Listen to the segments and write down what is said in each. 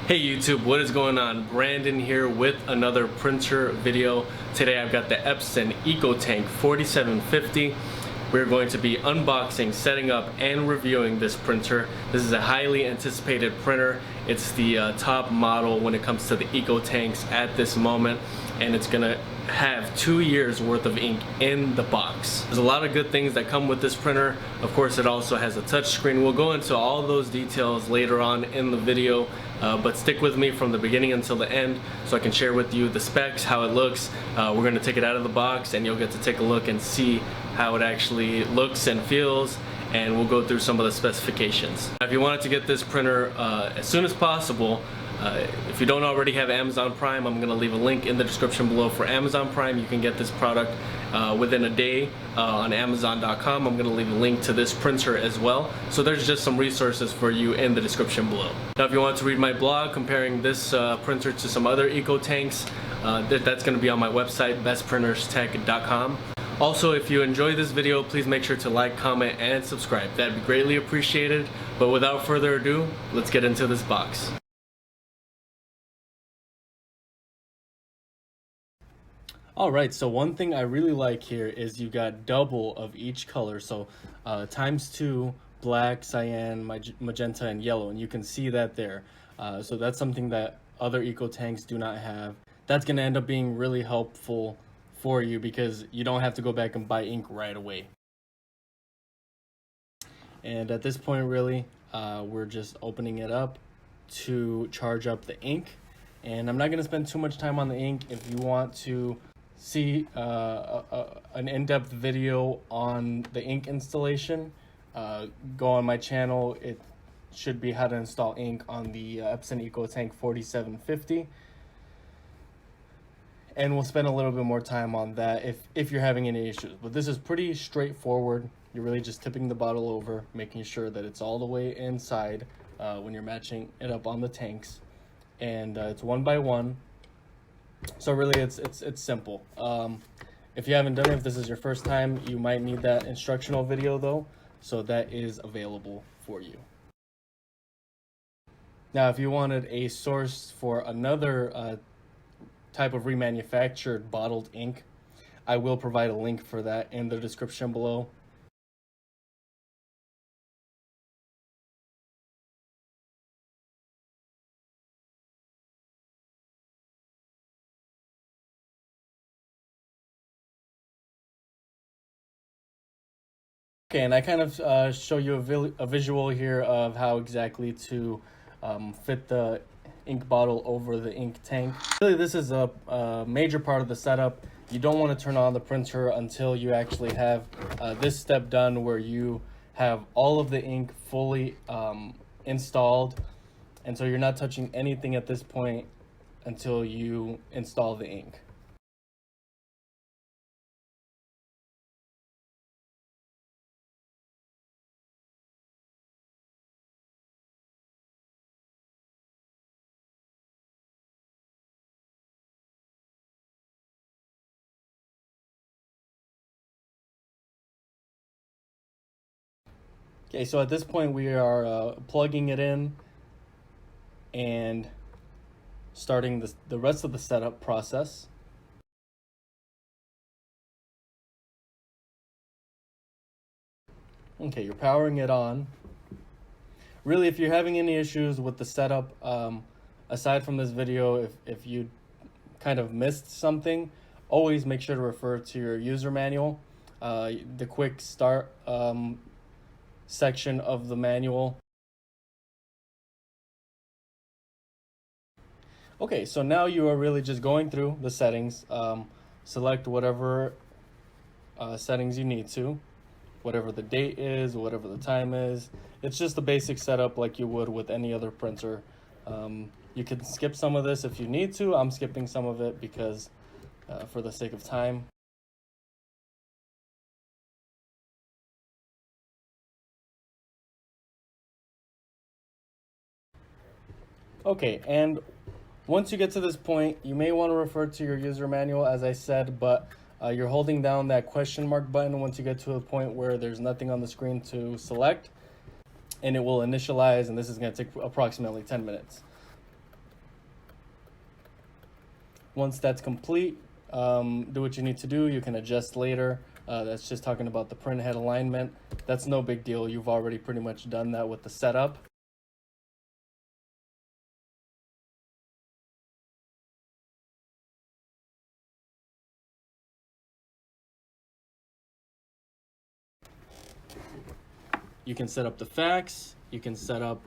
Hey YouTube, what is going on? Brandon here with another printer video. Today I've got the Epson EcoTank 4750. We're going to be unboxing, setting up, and reviewing this printer. This is a highly anticipated printer. It's the top model when it comes to the EcoTanks at this moment, and it's gonna have 2 years worth of ink in the box. There's a lot of good things that come with this printer. Of course, it also has a touch screen. We'll go into all those details later on in the video, but stick with me from the beginning until the end so I can share with you the specs, how it looks. We're gonna take it out of the box and you'll get to take a look and see how it actually looks and feels, and we'll go through some of the specifications. If you wanted to get this printer as soon as possible, if you don't already have Amazon Prime, I'm going to leave a link in the description below for Amazon Prime. You can get this product within a day on Amazon.com. I'm going to leave a link to this printer as well. So there's just some resources for you in the description below. Now if you want to read my blog comparing this printer to some other EcoTanks, that's going to be on my website, bestprinterstech.com. Also, if you enjoy this video, please make sure to like, comment, and subscribe. That'd be greatly appreciated. But without further ado, let's get into this box. Alright, so one thing I really like here is you got double of each color, so ×2 black, cyan, magenta, and yellow, and you can see that there. So that's something that other EcoTanks do not have. That's going to end up being really helpful for you because you don't have to go back and buy ink right away. And at this point really, we're just opening it up to charge up the ink. And I'm not going to spend too much time on the ink. If you want to see an in-depth video on the ink installation, go on my channel. It should be how to install ink on the Epson EcoTank 4750, and we'll spend a little bit more time on that if you're having any issues. But this is pretty straightforward. You're really just tipping the bottle over, making sure that it's all the way inside when you're matching it up on the tanks, and it's one by one. So really it's simple. If you haven't done it, if this is your first time, you might need that instructional video though, so that is available for you. Now if you wanted a source for another type of remanufactured bottled ink, I will provide a link for that in the description below. Okay, and I kind of show you a visual here of how exactly to fit the ink bottle over the ink tank. Really, this is a major part of the setup. You don't want to turn on the printer until you actually have this step done, where you have all of the ink fully installed, and so you're not touching anything at this point until you install the ink. Okay, so at this point we are plugging it in and starting the rest of the setup process. Okay, you're powering it on. Really, if you're having any issues with the setup, aside from this video, if you kind of missed something, always make sure to refer to your user manual. The quick start section of the manual. Okay, so now you are really just going through the settings. Select whatever settings you need to, whatever the date is, whatever the time is. It's just the basic setup like you would with any other printer. You can skip some of this if you need to. I'm skipping some of it because for the sake of time. Okay, and once you get to this point, you may want to refer to your user manual, as I said, but you're holding down that question mark button once you get to a point where there's nothing on the screen to select, and it will initialize, and this is going to take approximately 10 minutes. Once that's complete, do what you need to do. You can adjust later. That's just talking about the print head alignment. That's no big deal. You've already pretty much done that with the setup. You can set up the fax. You can set up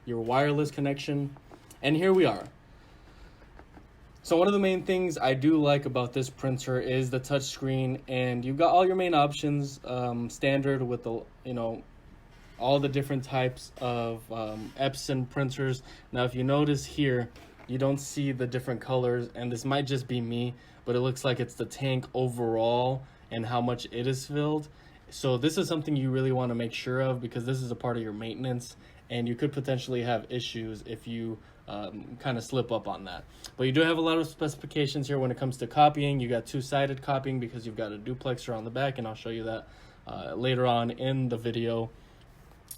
your wireless connection. And here we are. So one of the main things I do like about this printer is the touch screen, and you've got all your main options standard with the, all the different types of Epson printers. Now, if you notice here, you don't see the different colors, and this might just be me, but it looks like it's the tank overall and how much it is filled. So this is something you really want to make sure of, because this is a part of your maintenance, and you could potentially have issues if you kind of slip up on that. But you do have a lot of specifications here when it comes to copying. You got two-sided copying because you've got a duplexer on the back, and I'll show you that later on in the video.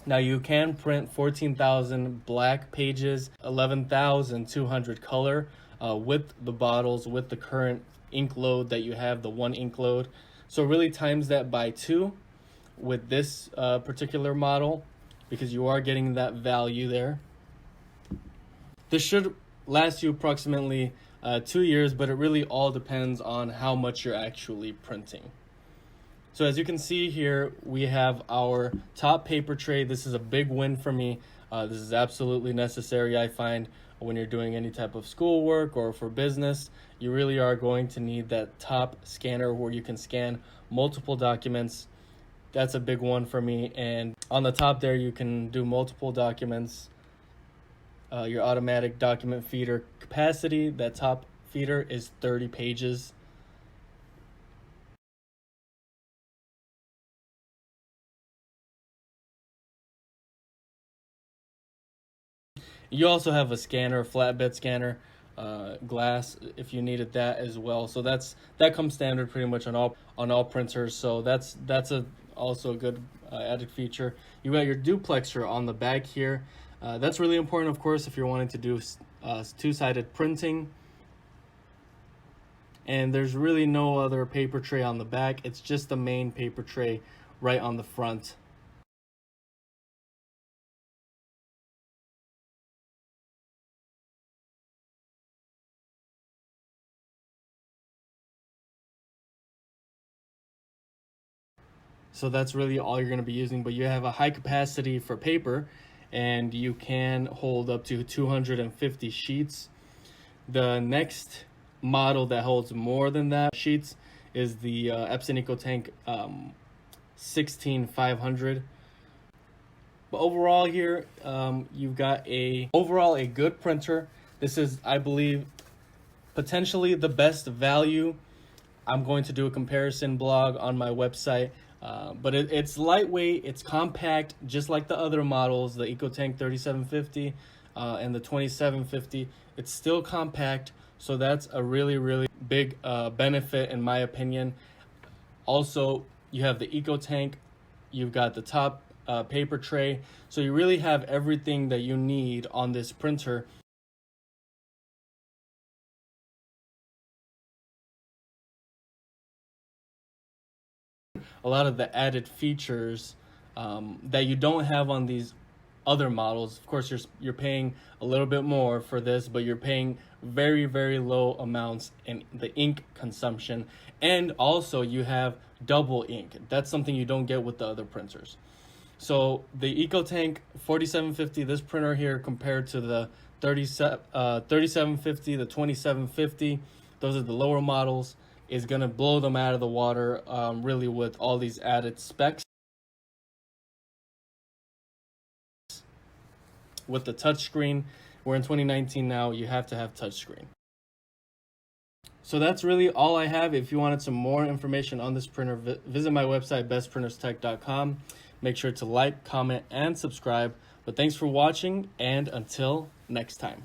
Now you can print 14,000 black pages, 11,200 color with the bottles, with the current ink load that you have, the one ink load. So really times that by 2 with this particular model, because you are getting that value there. This should last you approximately 2 years, but it really all depends on how much you're actually printing. So as you can see here, we have our top paper tray. This is a big win for me. This is absolutely necessary, I find, when you're doing any type of schoolwork or for business. You really are going to need that top scanner where you can scan multiple documents. That's a big one for me. And on the top there, you can do multiple documents. Your automatic document feeder capacity, that top feeder, is 30 pages. You also have a scanner, flatbed scanner, glass, if you needed that as well. So that comes standard pretty much on all printers. So that's also a good added feature. You got your duplexer on the back here. That's really important, of course, if you're wanting to do two-sided printing. And there's really no other paper tray on the back. It's just the main paper tray right on the front. So that's really all you're going to be using, but you have a high capacity for paper, and you can hold up to 250 sheets. The next model that holds more than that sheets is the Epson EcoTank 16500. But overall here, you've got a good printer. This is, I believe, potentially the best value. I'm going to do a comparison blog on my website. But it's lightweight, it's compact, just like the other models, the EcoTank 3750 and the 2750. It's still compact, so that's a really big benefit in my opinion. Also, you have the EcoTank, you've got the top paper tray, so you really have everything that you need on this printer. A lot of the added features that you don't have on these other models. Of course, you're paying a little bit more for this, but you're paying very low amounts in the ink consumption, and also you have double ink. That's something you don't get with the other printers. So the EcoTank 4750, this printer here, compared to the 3750, the 2750, those are the lower models, is going to blow them out of the water, really, with all these added specs. With the touchscreen, we're in 2019 now, you have to have touchscreen. So that's really all I have. If you wanted some more information on this printer, visit my website, bestprinterstech.com. Make sure to like, comment, and subscribe. But thanks for watching, and until next time.